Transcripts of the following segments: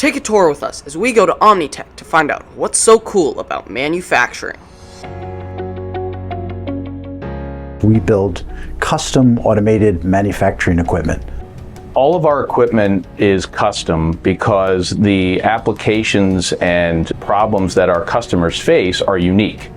Take a tour with us as we go to Omnitech to find out what's so cool about manufacturing. We build custom automated manufacturing equipment. All of our equipment is custom because the applications and problems that our customers face are unique.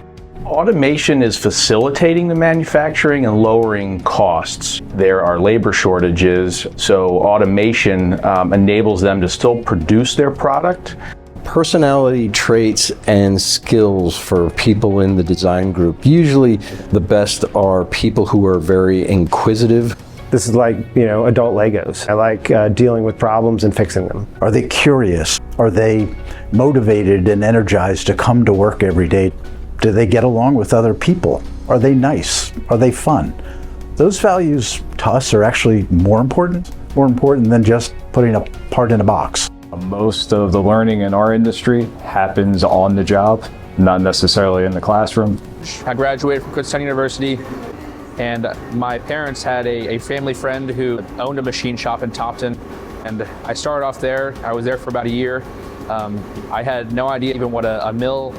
Automation is facilitating the manufacturing and lowering costs. There are labor shortages, so automation enables them to still produce their product. Personality traits and skills for people in the design group. Usually the best are people who are very inquisitive. This is like, adult Legos. I like dealing with problems and fixing them. Are they curious? Are they motivated and energized to come to work every day? Do they get along with other people? Are they nice? Are they fun? Those values to us are actually more important than just putting a part in a box. Most of the learning in our industry happens on the job, not necessarily in the classroom. I graduated from Kutztown University, and my parents had a family friend who owned a machine shop in Topton, and I started off there. I was there for about a year. I had no idea even what a mill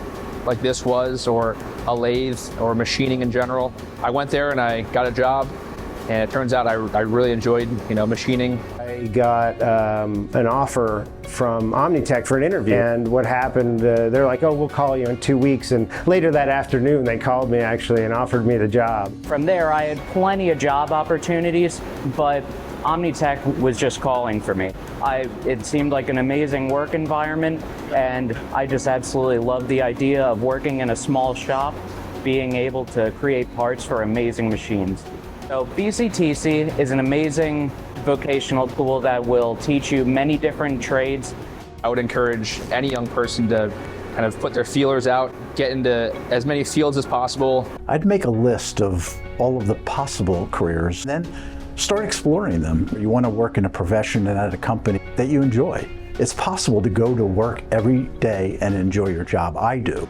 like this was, or a lathe, or machining in general. I went there and I got a job, and it turns out I really enjoyed machining. I got an offer from Omnitech for an interview, and what happened, they're like, oh, we'll call you in 2 weeks, and later that afternoon they called me actually and offered me the job. From there I had plenty of job opportunities, but Omnitech was just calling for me. It seemed like an amazing work environment, and I just absolutely loved the idea of working in a small shop, being able to create parts for amazing machines. So BCTC is an amazing vocational tool that will teach you many different trades. I would encourage any young person to kind of put their feelers out, get into as many fields as possible. I'd make a list of all of the possible careers, then start exploring them. You want to work in a profession and at a company that you enjoy. It's possible to go to work every day and enjoy your job. I do.